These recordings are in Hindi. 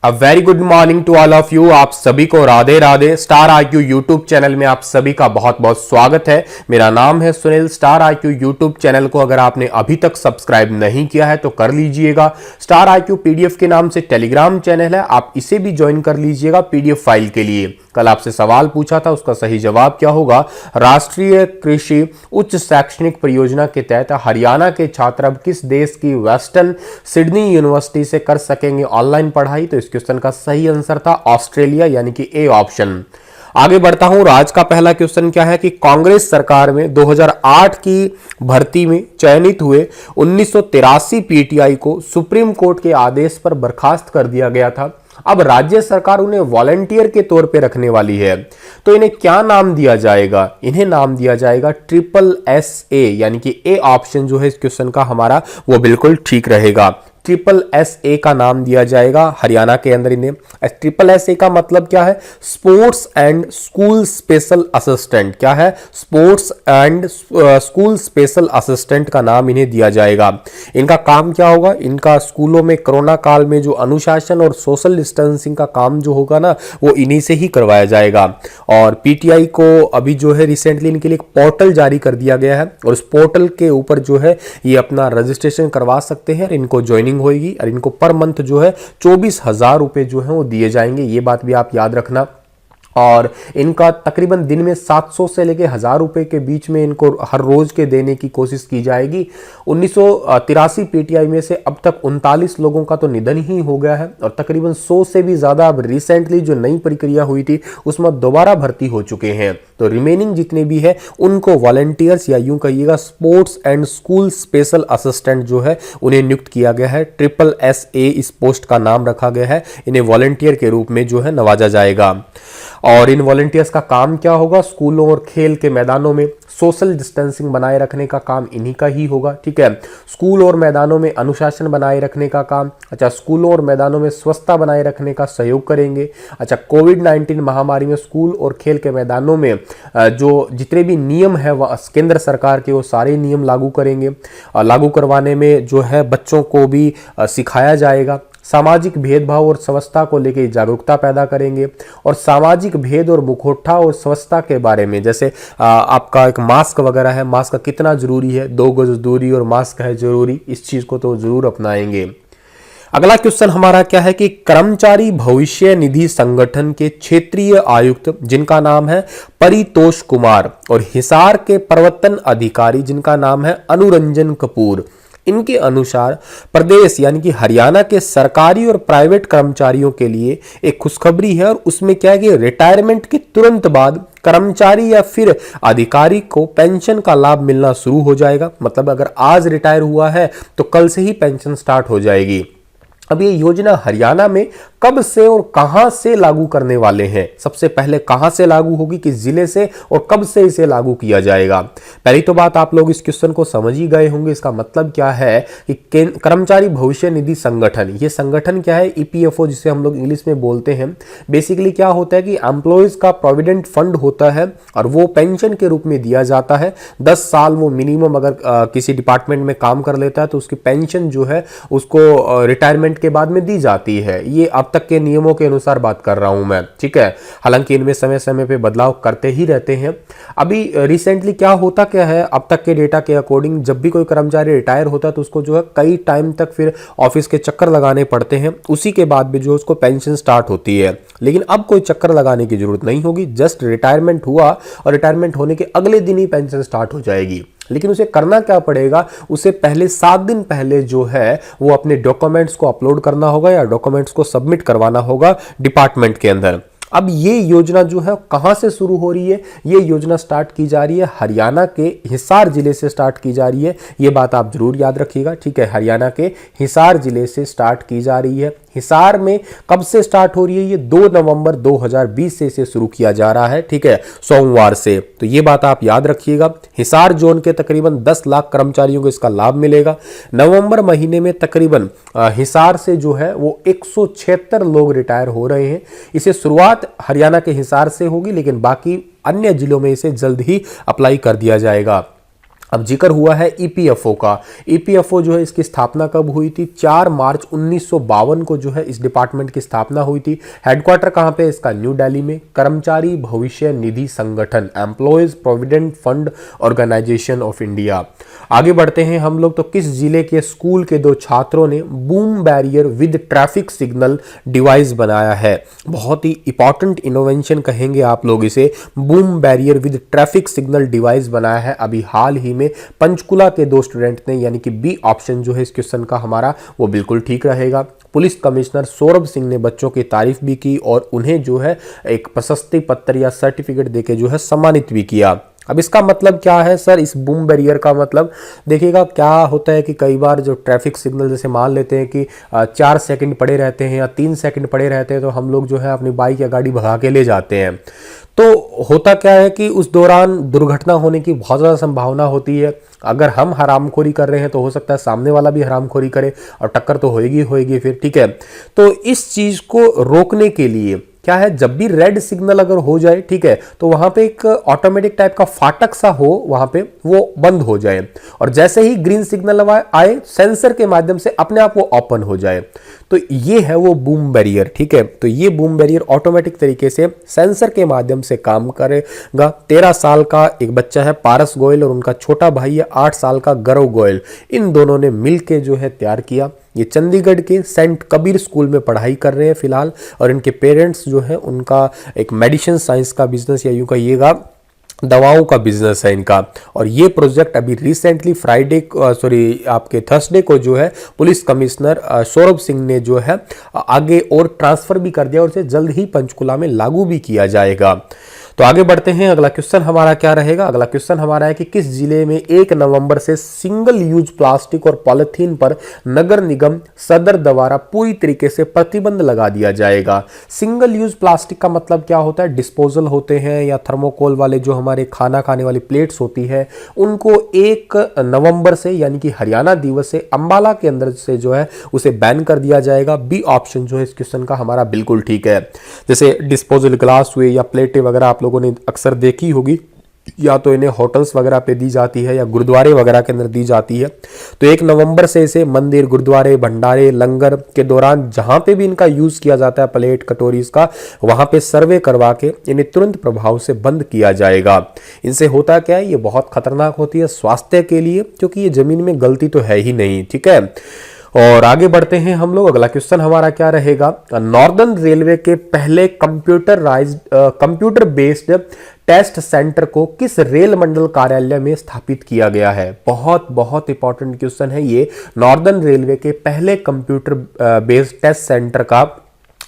A very good morning to all of you. आप सभी को Radhe Radhe. Star IQ YouTube channel में आप सभी का बहुत बहुत स्वागत है। मेरा नाम है Sunil. Star IQ YouTube channel को अगर आपने अभी तक सब्सक्राइब नहीं किया है तो कर लीजिएगा। स्टार आईक्यू पीडीएफ के नाम से टेलीग्राम चैनल है, आप इसे भी ज्वाइन कर लीजिएगा पीडीएफ फाइल के लिए। कल आपसे सवाल पूछा था, उसका सही जवाब क्या होगा? राष्ट्रीय कृषि उच्च शैक्षणिक परियोजना के तहत हरियाणा के छात्र अब किस देश की वेस्टर्न सिडनी यूनिवर्सिटी से कर सकेंगे ऑनलाइन पढ़ाई? तो इस क्वेश्चन का सही आंसर था ऑस्ट्रेलिया, यानी कि ए ऑप्शन। आगे बढ़ता हूं। आज का पहला क्वेश्चन क्या है कि कांग्रेस सरकार में 2008 की भर्ती में चयनित हुए 1983 पीटीआई को सुप्रीम कोर्ट के आदेश पर बर्खास्त कर दिया गया था। अब राज्य सरकार उन्हें वॉलंटियर के तौर पे रखने वाली है, तो इन्हें क्या नाम दिया जाएगा? इन्हें नाम दिया जाएगा SSSA, यानी कि ए ऑप्शन जो है इस क्वेश्चन का हमारा वो बिल्कुल ठीक रहेगा। SSSA का नाम दिया जाएगा हरियाणा के अंदर इन्हें। SSSA का मतलब क्या है? Sports and school special assistant. क्या है? Sports and school special assistant का नाम इन्हें दिया जाएगा। इनका काम क्या होगा? इनका स्कूलों में कोरोना काल में जो अनुशासन और सोशल डिस्टेंसिंग का काम जो होगा ना, वो इन्हीं से ही करवाया जाएगा। और पीटीआई को अभी जो है रिसेंटली इनके लिए एक पोर्टल जारी कर दिया गया है, और उस पोर्टल के ऊपर जो है ये अपना रजिस्ट्रेशन करवा सकते हैं और इनको ज्वाइनिंग होगी। और इनको पर मंथ जो है 24,000 रुपए जो है वो दिए जाएंगे। ये बात भी आप याद रखना। और इनका तकरीबन दिन में 700 से लेके 1000 रुपए के बीच में इनको हर रोज के देने की कोशिश की जाएगी। 1983 पीटीआई में से अब तक 39 लोगों का तो निधन ही हो गया है, और तकरीबन 100 से भी ज्यादा अब रिसेंटली जो नई प्रक्रिया हुई थी उसमें दोबारा भर्ती हो चुके हैं। तो रिमेनिंग जितने भी है उनको वॉलंटियर्स या यूं कहिएगा sports and school special assistant जो है उन्हें नियुक्त किया गया है। SSSA इस पोस्ट का नाम रखा गया है। इन्हें वॉलंटियर के रूप में जो है नवाजा जाएगा। और इन वॉलंटियर्स का काम क्या होगा? स्कूलों और खेल के मैदानों में सोशल डिस्टेंसिंग बनाए रखने का काम इन्हीं का ही होगा। ठीक है, स्कूल और मैदानों में अनुशासन बनाए रखने का काम। अच्छा, स्कूलों और मैदानों में स्वच्छता बनाए रखने का सहयोग करेंगे। अच्छा, कोविड-19 महामारी में स्कूल और खेल के मैदानों में जो जितने भी नियम है वह केंद्र सरकार के वो सारे नियम लागू करेंगे। लागू करवाने में जो है बच्चों को भी सिखाया जाएगा। सामाजिक भेदभाव और स्वच्छता को लेकर जागरूकता पैदा करेंगे। और सामाजिक भेद और मुखौटा और स्वच्छता के बारे में, जैसे आपका एक मास्क वगैरह है, मास्क कितना जरूरी है, 2 गज दूरी और मास्क है जरूरी, इस चीज को तो जरूर अपनाएंगे। अगला क्वेश्चन हमारा क्या है कि कर्मचारी भविष्य निधि संगठन के क्षेत्रीय आयुक्त जिनका नाम है परितोष कुमार, और हिसार के प्रवर्तन अधिकारी जिनका नाम है अनुरंजन कपूर, इनके अनुसार प्रदेश यानी कि हरियाणा के सरकारी और प्राइवेट कर्मचारियों के लिए एक खुशखबरी है। और उसमें क्या है कि रिटायरमेंट के तुरंत बाद कर्मचारी या फिर अधिकारी को पेंशन का लाभ मिलना शुरू हो जाएगा। मतलब अगर आज रिटायर हुआ है तो कल से ही पेंशन स्टार्ट हो जाएगी। अब ये योजना हरियाणा में कब से और कहां से लागू करने वाले हैं? सबसे पहले कहां से लागू होगी, किस जिले से, और कब से इसे लागू किया जाएगा? पहली तो बात, आप लोग इस क्वेश्चन को समझ ही गए होंगे। इसका मतलब क्या है कि कर्मचारी भविष्य निधि संगठन, ये संगठन क्या है? ईपीएफओ जिसे हम लोग इंग्लिश में बोलते हैं। बेसिकली क्या होता है कि एम्प्लॉयज का प्रोविडेंट फंड होता है और वो पेंशन के रूप में दिया जाता है। 10 साल वो मिनिमम अगर किसी डिपार्टमेंट में काम कर लेता है तो उसकी पेंशन जो है उसको रिटायरमेंट के बाद में दी जाती है। ये अब तक के नियमों के अनुसार बात कर रहा हूं मैं, ठीक है। हालांकि इनमें समय समय पे बदलाव करते ही रहते हैं। अभी रिसेंटली क्या होता क्या है, अब तक के डेटा के अकॉर्डिंग जब भी कोई कर्मचारी रिटायर होता है तो उसको जो है कई टाइम तक फिर ऑफिस के चक्कर लगाने पड़ते हैं। उसी के बाद भी जो उसको पेंशन स्टार्ट होती है। लेकिन अब कोई चक्कर लगाने की जरूरत नहीं होगी। जस्ट रिटायरमेंट हुआ और रिटायरमेंट होने के अगले दिन ही पेंशन स्टार्ट हो जाएगी। लेकिन उसे करना क्या पड़ेगा? उसे पहले 7 दिन पहले जो है वो अपने डॉक्यूमेंट्स को अपलोड करना होगा या डॉक्यूमेंट्स को सबमिट करवाना होगा डिपार्टमेंट के अंदर। अब ये योजना जो है कहां से शुरू हो रही है? ये योजना स्टार्ट की जा रही है हरियाणा के हिसार जिले से स्टार्ट की जा रही है। ये बात आप जरूर याद रखिएगा, ठीक है। हरियाणा के हिसार जिले से स्टार्ट की जा रही है। हिसार में कब से स्टार्ट हो रही है? ये 2 नवंबर 2020 से इसे शुरू किया जा रहा है, ठीक है, सोमवार से। तो ये बात आप याद रखिएगा। हिसार जोन के तकरीबन 10 लाख कर्मचारियों को इसका लाभ मिलेगा। नवंबर महीने में तकरीबन हिसार से जो है वो 176 लोग रिटायर हो रहे हैं। इसे शुरुआत हरियाणा के हिसार से होगी, लेकिन बाकी अन्य जिलों में इसे जल्द ही अप्लाई कर दिया जाएगा। अब जिक्र हुआ है ईपीएफओ का। ईपीएफओ जो है इसकी स्थापना कब हुई थी? 4 मार्च 1952 को जो है इस डिपार्टमेंट की स्थापना हुई थी। हेडक्वार्टर कहाँ पे? इसका न्यू दिल्ली में। कर्मचारी भविष्य निधि संगठन, employees provident fund organisation of India. आगे बढ़ते हैं हम लोग। तो किस जिले के स्कूल के 2 छात्रों ने boom barrier with traffic signal device बनाया है? बहुत ही इंपॉर्टेंट इनोवेशन कहेंगे आप लोग इसे। Boom barrier with traffic signal device बनाया है अभी हाल ही में पंचकुला के 2 स्टूडेंट ने, यानी कि बी ऑप्शन जो है इस क्वेश्चन का हमारा वो बिल्कुल ठीक रहेगा। पुलिस कमिश्नर सौरभ सिंह ने बच्चों की तारीफ भी की और उन्हें जो है एक प्रशस्ति पत्र या सर्टिफिकेट देके जो है सम्मानित भी किया। अब इसका मतलब क्या है सर? इस बूम बैरियर का मतलब देखिएगा क्या होता है कि कई बार जो ट्रैफिक सिग्नल जैसे मान लेते हैं कि 4 सेकंड पड़े रहते हैं या 3 सेकंड पड़े रहते हैं, तो हम लोग जो है अपनी बाइक या गाड़ी भगा के ले जाते हैं। तो होता क्या है कि उस दौरान दुर्घटना होने की बहुत ज़्यादा संभावना होती है। अगर हम हरामखोरी कर रहे हैं तो हो सकता है सामने वाला भी हरामखोरी करे और टक्कर तो होएगी फिर, ठीक है। तो इस चीज़ को रोकने के लिए क्या है, जब भी रेड सिग्नल अगर हो जाए, ठीक है, तो वहां पे एक ऑटोमेटिक टाइप का फाटक सा हो, वहां पे वो बंद हो जाए और जैसे ही ग्रीन सिग्नल आए सेंसर के माध्यम से अपने आप वो ओपन हो जाए। तो ये है वो बूम बैरियर, ठीक है। तो ये बूम बैरियर ऑटोमेटिक तरीके से सेंसर के माध्यम से काम करेगा। 13 साल का एक बच्चा है पारस गोयल और उनका छोटा भाई है 8 साल का गौरव गोयल। इन दोनों ने मिलकर जो है तैयार किया। ये चंडीगढ़ के सेंट कबीर स्कूल में पढ़ाई कर रहे हैं फिलहाल और इनके पेरेंट्स जो है उनका एक मेडिसिन साइंस का बिजनेस या यूं कहिएगा दवाओं का बिजनेस है इनका। और ये प्रोजेक्ट अभी रिसेंटली आपके थर्सडे को जो है पुलिस कमिश्नर सौरभ सिंह ने जो है आगे और ट्रांसफर भी कर दिया और इसे जल्द ही पंचकुला में लागू भी किया जाएगा। तो आगे बढ़ते हैं। अगला क्वेश्चन हमारा क्या रहेगा? अगला क्वेश्चन हमारा है कि किस जिले में 1 नवंबर से सिंगल यूज प्लास्टिक और पॉलिथीन पर नगर निगम सदर द्वारा पूरी तरीके से प्रतिबंध लगा दिया जाएगा? सिंगल यूज प्लास्टिक का मतलब क्या होता है? डिस्पोजल होते हैं या थर्मोकोल वाले जो हमारे खाना खाने वाली प्लेट्स होती है, उनको 1 नवंबर से यानी कि हरियाणा दिवस से अंबाला के अंदर से जो है उसे बैन कर दिया जाएगा। बी ऑप्शन जो है इस क्वेश्चन का हमारा बिल्कुल ठीक है। जैसे डिस्पोजल ग्लास हुए या प्लेटें वगैरह आप लोगों ने अक्सर देखी होगी, या तो इन्हें होटल्स वगैरह पे दी जाती है या गुरुद्वारे वगैरह के अंदर दी जाती है। तो 1 नवंबर से इसे मंदिर, गुरुद्वारे, भंडारे, लंगर के दौरान जहां पे भी इनका यूज किया जाता है प्लेट कटोरीज का, वहां पे सर्वे करवा के इन्हें तुरंत प्रभाव से बंद किया जाएगा। इनसे होता क्या है, ये बहुत खतरनाक होती है स्वास्थ्य के लिए, क्योंकि ये जमीन में गलती तो है ही नहीं, ठीक है। और आगे बढ़ते हैं हम लोग। अगला क्वेश्चन हमारा क्या रहेगा? नॉर्दर्न रेलवे के पहले कंप्यूटर बेस्ड टेस्ट सेंटर को किस रेल मंडल कार्यालय में स्थापित किया गया है? बहुत बहुत इंपॉर्टेंट क्वेश्चन है ये। नॉर्दर्न रेलवे के पहले कंप्यूटर बेस्ड टेस्ट सेंटर का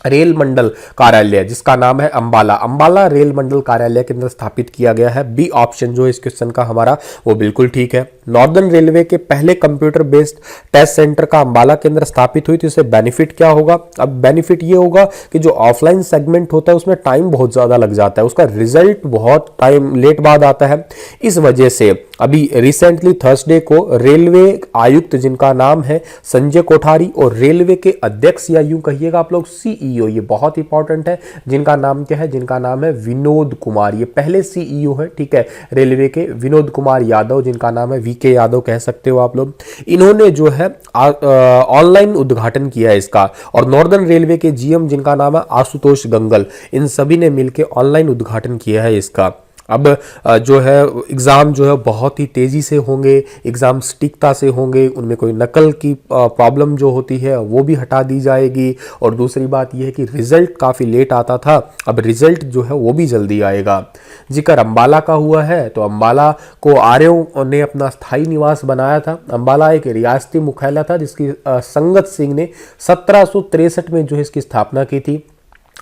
रेल मंडल कार्यालय जिसका नाम है अंबाला रेल मंडल कार्यालय के अंदर स्थापित किया गया है। बी ऑप्शन जो इस क्वेश्चन का हमारा वो बिल्कुल ठीक है। नॉर्दर्न रेलवे के पहले कंप्यूटर बेस्ड टेस्ट सेंटर का अंबाला के अंदर स्थापित हुई, तो इससे बेनिफिट क्या होगा? अब बेनिफिट ये होगा कि जो ऑफलाइन सेगमेंट होता है उसमें टाइम बहुत ज्यादा लग जाता है, उसका रिजल्ट बहुत टाइम लेट बाद आता है। इस वजह से अभी रिसेंटली थर्सडे को रेलवे आयुक्त जिनका नाम है संजय कोठारी और रेलवे के अध्यक्ष या यूं कहिएगा आप लोग सीईओ, ये बहुत इंपॉर्टेंट है, जिनका नाम क्या है? जिनका नाम है विनोद कुमार। ये पहले सीईओ है, ठीक है, रेलवे के विनोद कुमार यादव, जिनका नाम है वीके यादव कह सकते हो आप लोग। इन्होंने जो है ऑनलाइन उद्घाटन किया है इसका। और नॉर्दर्न रेलवे के जीएम जिनका नाम है आशुतोष गंगल, इन सभी ने मिलकर ऑनलाइन उद्घाटन किया है इसका। अब जो है एग्ज़ाम जो है बहुत ही तेज़ी से होंगे, एग्ज़ाम सटीकता से होंगे, उनमें कोई नकल की प्रॉब्लम जो होती है वो भी हटा दी जाएगी। और दूसरी बात यह है कि रिज़ल्ट काफ़ी लेट आता था, अब रिज़ल्ट जो है वो भी जल्दी आएगा। जिक्र अंबाला का हुआ है, तो अंबाला को आर्यों ने अपना स्थायी निवास बनाया था। अंबाला एक रियासती मुख्यालय था जिसकी संगत सिंह ने 1763 में जो है इसकी स्थापना की थी।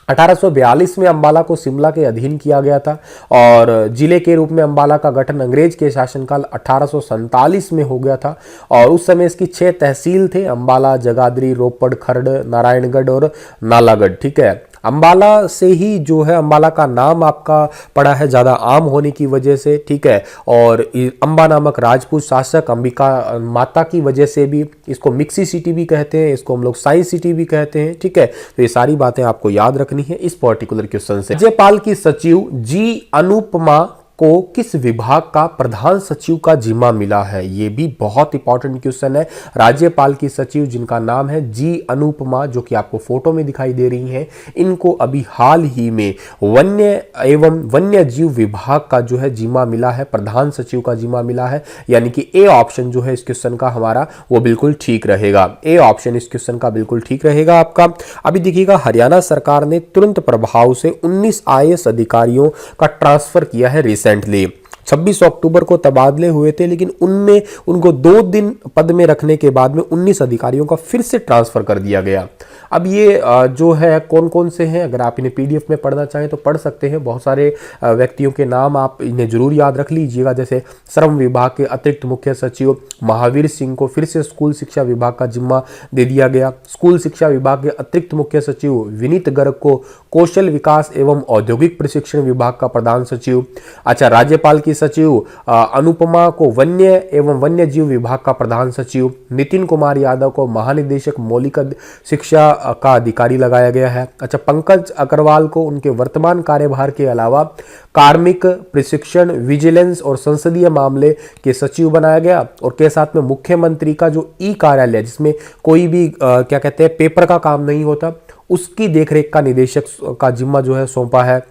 1842 में अंबाला को शिमला के अधीन किया गया था और जिले के रूप में अंबाला का गठन अंग्रेज के शासनकाल 1847 में हो गया था। और उस समय इसकी 6 तहसील थे, अंबाला, जगाधरी, रोपड़, खरड़, नारायणगढ़ और नालागढ़, ठीक है। अंबाला से ही जो है अंबाला का नाम आपका पड़ा है ज़्यादा आम होने की वजह से, ठीक है। और अंबा नामक राजपूत शासक अंबिका माता की वजह से भी इसको मिक्सी सिटी भी कहते हैं, इसको हम लोग साइंस सिटी भी कहते हैं, ठीक है। तो ये सारी बातें आपको याद रखनी है इस पर्टिकुलर क्वेश्चन से। राज्यपाल की सचिव जी अनुपमा को किस विभाग का प्रधान सचिव का जिम्मा मिला है? ये भी बहुत इंपॉर्टेंट क्वेश्चन है। राज्यपाल की सचिव जिनका नाम है जी अनुपमा, जो कि आपको फोटो में दिखाई दे रही हैं, इनको अभी हाल ही में वन्य एवं वन्य जीव विभाग का जो है जिम्मा मिला है, प्रधान सचिव का जिम्मा मिला है। यानी कि ए ऑप्शन जो है इस क्वेश्चन का हमारा वो बिल्कुल ठीक रहेगा। ए ऑप्शन इस क्वेश्चन का बिल्कुल ठीक रहेगा आपका। अभी देखिएगा, हरियाणा सरकार ने तुरंत प्रभाव से 19 आईएएस अधिकारियों का ट्रांसफर किया है रिसेंटली। 26 अक्टूबर को तबादले हुए थे, लेकिन उनमें उनको 2 दिन पद में रखने के बाद में 19 अधिकारियों का फिर से ट्रांसफर कर दिया गया। अब ये जो है कौन कौन से हैं, अगर आप इन्हें पीडीएफ में पढ़ना चाहें तो पढ़ सकते हैं। बहुत सारे व्यक्तियों के नाम आप इन्हें जरूर याद रख लीजिएगा। जैसे श्रम विभाग के अतिरिक्त मुख्य सचिव महावीर सिंह को फिर से स्कूल शिक्षा विभाग का जिम्मा दे दिया गया। स्कूल शिक्षा विभाग के अतिरिक्त मुख्य सचिव विनीत गर्ग को कौशल विकास एवं औद्योगिक प्रशिक्षण विभाग का प्रधान सचिव। अच्छा, राज्यपाल की सचिव अनुपमा को वन्य एवं वन्य जीव विभाग का प्रधान सचिव। नितिन कुमार यादव को महानिदेशक मौलिक शिक्षा का अधिकारी लगाया गया है। अच्छा, पंकज अग्रवाल को उनके वर्तमान कार्यभार के अलावा कार्मिक प्रशिक्षण, विजिलेंस और संसदीय मामले के सचिव बनाया गया। और के साथ में मुख्यमंत्री का जो ई कार्यालय, जिसमें कोई भी क्या कहते हैं पेपर का काम नहीं होता, उसकी देखरेख का निदेशक का जिम्मा जो है सौंपा है।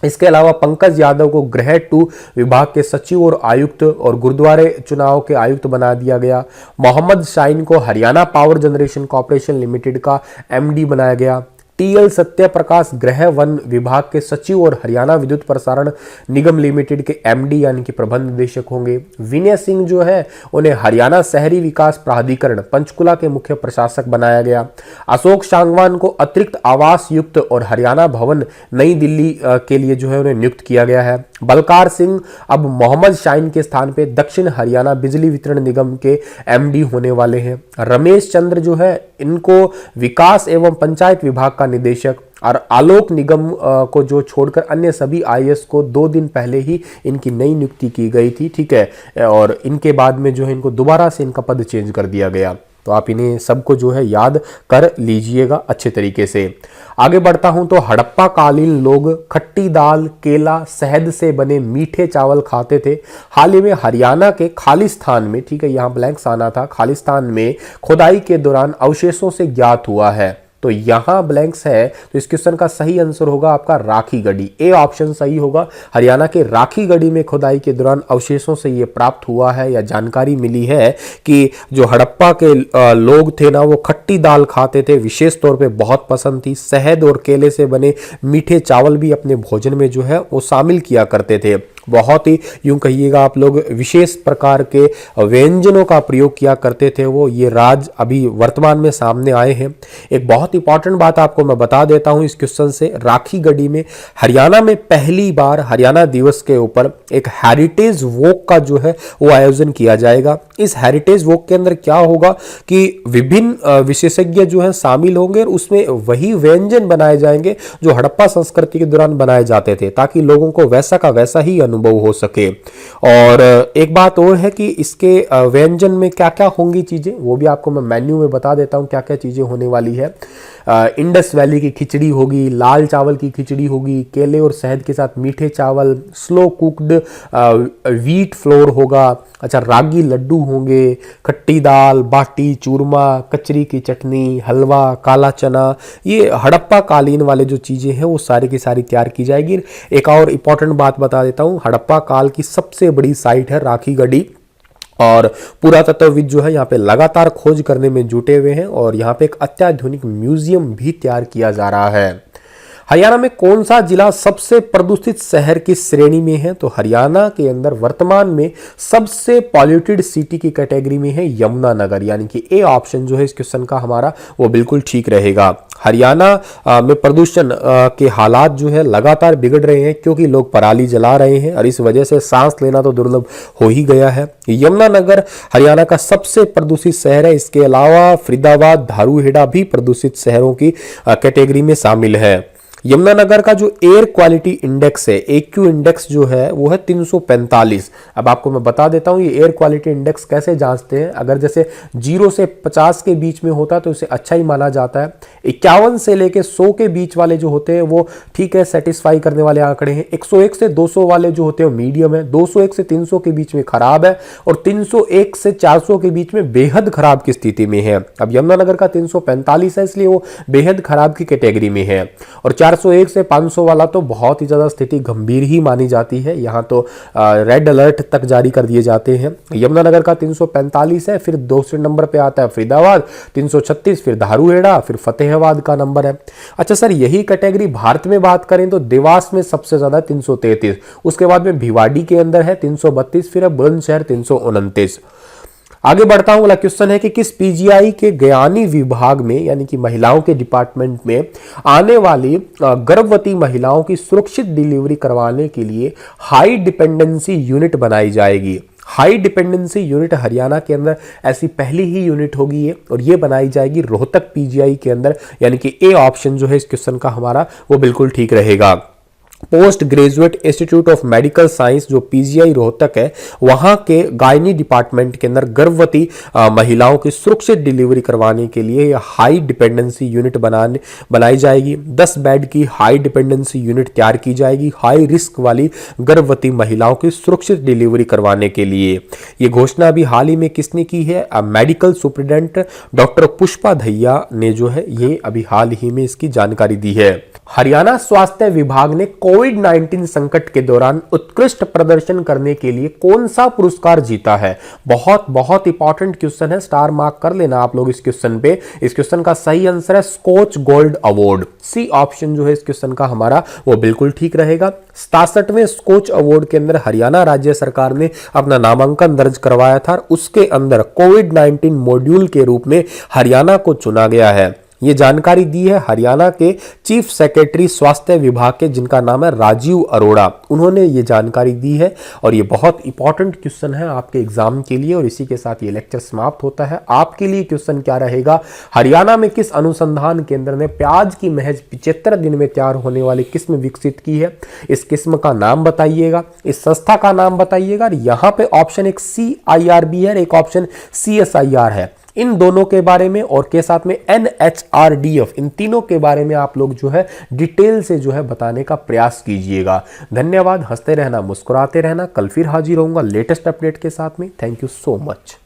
इसके अलावा पंकज यादव को गृह 2 विभाग के सचिव और आयुक्त और गुरुद्वारे चुनाव के आयुक्त बना दिया गया। मोहम्मद शाहीन को Haryana power generation corporation limited का एमडी बनाया गया। टीएल सत्य प्रकाश गृह वन विभाग के सचिव और हरियाणा विद्युत प्रसारण निगम लिमिटेड के एमडी यानी कि प्रबंध निदेशक होंगे। विनय सिंह जो है उन्हें हरियाणा शहरी विकास प्राधिकरण पंचकुला के मुख्य प्रशासक बनाया गया। अशोक सांगवान को अतिरिक्त आवास युक्त और हरियाणा भवन नई दिल्ली के लिए जो है उन्हें नियुक्त किया गया है। बलकार सिंह अब मोहम्मद शाहीन के स्थान पे दक्षिण हरियाणा बिजली वितरण निगम के एमडी होने वाले हैं। रमेश चंद्र जो है इनको विकास एवं पंचायत विभाग का निदेशक, और आलोक निगम को जो छोड़कर अन्य सभी आईएएस को 2 दिन पहले ही इनकी नई नियुक्ति की गई थी, ठीक है। और इनके बाद में जो है इनको दोबारा से इनका पद चेंज कर दिया गया। तो आप इन्हें सबको जो है याद कर लीजिएगा अच्छे तरीके से। आगे बढ़ता हूं तो हड़प्पा कालीन लोग खट्टी दाल, केला, शहद से बने मीठे चावल खाते थे। हाल ही में हरियाणा के खालिस्तान में, ठीक है, यहाँ ब्लैंक्स आना था, खालिस्तान में खुदाई के दौरान अवशेषों से ज्ञात हुआ है। तो यहां ब्लैंक्स है, तो इस क्वेश्चन का सही आंसर होगा आपका राखी गढ़ी। ए ऑप्शन सही होगा। हरियाणा के राखी गढ़ी में खुदाई के दौरान अवशेषों से यह प्राप्त हुआ है या जानकारी मिली है कि जो हड़प्पा के लोग थे ना, वो खट्टी दाल खाते थे, विशेष तौर पे बहुत पसंद थी। शहद और केले से बने मीठे चावल भी अपने भोजन में जो है वो शामिल किया करते थे। बहुत ही यूं कहिएगा आप लोग विशेष प्रकार के व्यंजनों का प्रयोग किया करते थे वो। ये राज अभी वर्तमान में सामने आए हैं। एक बहुत इंपॉर्टेंट बात आपको मैं बता देता हूं इस क्वेश्चन से। राखी गढ़ी में हरियाणा में पहली बार हरियाणा दिवस के ऊपर एक हेरिटेज वॉक का जो है वो आयोजन किया जाएगा। इस हेरिटेज वॉक के अंदर क्या होगा कि विभिन्न विशेषज्ञ जो है शामिल होंगे और उसमें वही व्यंजन बनाए जाएंगे जो हड़प्पा संस्कृति के दौरान बनाए जाते थे, ताकि लोगों को वैसा का वैसा ही अनुभव हो सके। और एक बात और है कि इसके व्यंजन में क्या क्या होंगी चीजें, वो भी आपको मैं मेन्यू में बता देता हूं क्या क्या चीजें होने वाली है। इंडस वैली की खिचड़ी होगी, लाल चावल की खिचड़ी होगी, केले और शहद के साथ मीठे चावल, स्लो कुक्ड व्हीट फ्लोर होगा। अच्छा, रागी लड्डू होंगे, खट्टी दाल, बाटी चूरमा, कचरी की चटनी, हलवा, काला चना। ये हड़प्पा कालीन वाले जो चीजें हैं वो सारी की सारी तैयार की जाएगी। एक और इंपॉर्टेंट बात बता देता हूँ, हड़प्पा काल की सबसे बड़ी साइट है राखी गढ़ी, और पुरातत्वविद जो है यहाँ पे लगातार खोज करने में जुटे हुए हैं और यहाँ पे एक अत्याधुनिक म्यूजियम भी तैयार किया जा रहा है। हरियाणा में कौन सा जिला सबसे प्रदूषित शहर की श्रेणी में है? तो हरियाणा के अंदर वर्तमान में सबसे पॉल्यूटेड सिटी की कैटेगरी में है यमुनानगर, यानी कि ए ऑप्शन जो है इस क्वेश्चन का हमारा वो बिल्कुल ठीक रहेगा। हरियाणा में प्रदूषण के हालात जो है लगातार बिगड़ रहे हैं, क्योंकि लोग पराली जला रहे हैं और इस वजह से सांस लेना तो दुर्लभ हो ही गया है। यमुनानगर हरियाणा का सबसे प्रदूषित शहर है। इसके अलावा फरीदाबाद, धारूहेड़ा भी प्रदूषित शहरों की कैटेगरी में शामिल है। यमुनानगर का जो एयर क्वालिटी इंडेक्स है, AQ इंडेक्स जो है वो है 345। अब आपको मैं बता देता हूं ये एयर क्वालिटी इंडेक्स कैसे जांचते हैं। अगर जैसे 0 से 50 के बीच में होता है तो इसे अच्छा ही माना जाता है। 51 से लेके 100 के बीच वाले जो होते हैं वो ठीक है, सेटिस्फाई करने वाले आंकड़े हैं। 101 से 200 वाले जो होते हैं मीडियम है, 201 से 300 के बीच में खराब है, और 301 से 400 के बीच में बेहद खराब की स्थिति में है। अब यमुनानगर का 345 है, इसलिए वो बेहद खराब की कैटेगरी में है। और 401 से 500 वाला तो बहुत ही ज्यादा स्थिति गंभीर ही मानी जाती है। यहां तो रेड अलर्ट तक जारी कर दिए जाते हैं। यमुनानगर का 345 है, फिर दूसरे नंबर पे आता है फरीदाबाद 336, फिर धारूहेड़ा, फिर फतेहाबाद का नंबर है। अच्छा सर, यही कैटेगरी भारत में बात करें तो देवास में सबसे ज्यादा 333, उसके बाद में भिवाड़ी के अंदर है 332, फिर है बुलंदशहर 329। आगे बढ़ता हूं। अगला क्वेश्चन है कि किस पीजीआई के गयानी विभाग में, यानी कि महिलाओं के डिपार्टमेंट में आने वाली गर्भवती महिलाओं की सुरक्षित डिलीवरी करवाने के लिए हाई डिपेंडेंसी यूनिट बनाई जाएगी। हाई डिपेंडेंसी यूनिट हरियाणा के अंदर ऐसी पहली ही यूनिट होगी ये, और ये बनाई जाएगी रोहतक पीजीआई के अंदर, यानी कि ए ऑप्शन जो है इस क्वेश्चन का हमारा वो बिल्कुल ठीक रहेगा। Post graduate institute of medical science जो पीजीआई रोहतक है, वहां के गायनी डिपार्टमेंट के अंदर गर्भवती महिलाओं की सुरक्षित डिलीवरी करवाने के लिए हाई डिपेंडेंसी यूनिट बनाई जाएगी। 10 बेड की हाई डिपेंडेंसी यूनिट तैयार की जाएगी हाई रिस्क वाली गर्भवती महिलाओं की सुरक्षित डिलीवरी करवाने के लिए। ये घोषणा अभी हाल ही में किसने की है? Medical superintendent doctor Pushpa Dahiya ने जो है ये अभी हाल ही में इसकी जानकारी दी है। हरियाणा स्वास्थ्य विभाग ने कोविड-19 संकट के दौरान उत्कृष्ट प्रदर्शन करने के लिए कौन सा पुरस्कार जीता है? बहुत बहुत इंपॉर्टेंट क्वेश्चन है, स्टार मार्क कर लेना आप लोग इस क्वेश्चन पे। इस क्वेश्चन का सही आंसर है Skoch gold award. C option जो है इस क्वेश्चन का हमारा वो बिल्कुल ठीक रहेगा। 67वें स्कॉच अवार्ड के अंदर हरियाणा राज्य सरकार ने अपना नामांकन दर्ज करवाया था, और उसके अंदर कोविड-19 मॉड्यूल के रूप में हरियाणा को चुना गया है। ये जानकारी दी है हरियाणा के चीफ सेक्रेटरी स्वास्थ्य विभाग के, जिनका नाम है राजीव अरोड़ा। उन्होंने ये जानकारी दी है, और ये बहुत इंपॉर्टेंट क्वेश्चन है आपके एग्जाम के लिए। और इसी के साथ ये लेक्चर समाप्त होता है। आपके लिए क्वेश्चन क्या रहेगा? हरियाणा में किस अनुसंधान केंद्र ने प्याज की महज 75 दिन में तैयार होने वाली किस्म विकसित की है? इस किस्म का नाम बताइएगा, इस संस्था का नाम बताइएगा। यहाँ पे ऑप्शन एक CIRB है, एक ऑप्शन CSIR है। इन दोनों के बारे में और के साथ में NHRDF, इन तीनों के बारे में आप लोग जो है डिटेल से जो है बताने का प्रयास कीजिएगा। धन्यवाद। हंसते रहना, मुस्कुराते रहना। कल फिर हाजिर होऊंगा लेटेस्ट अपडेट के साथ में। Thank you so much.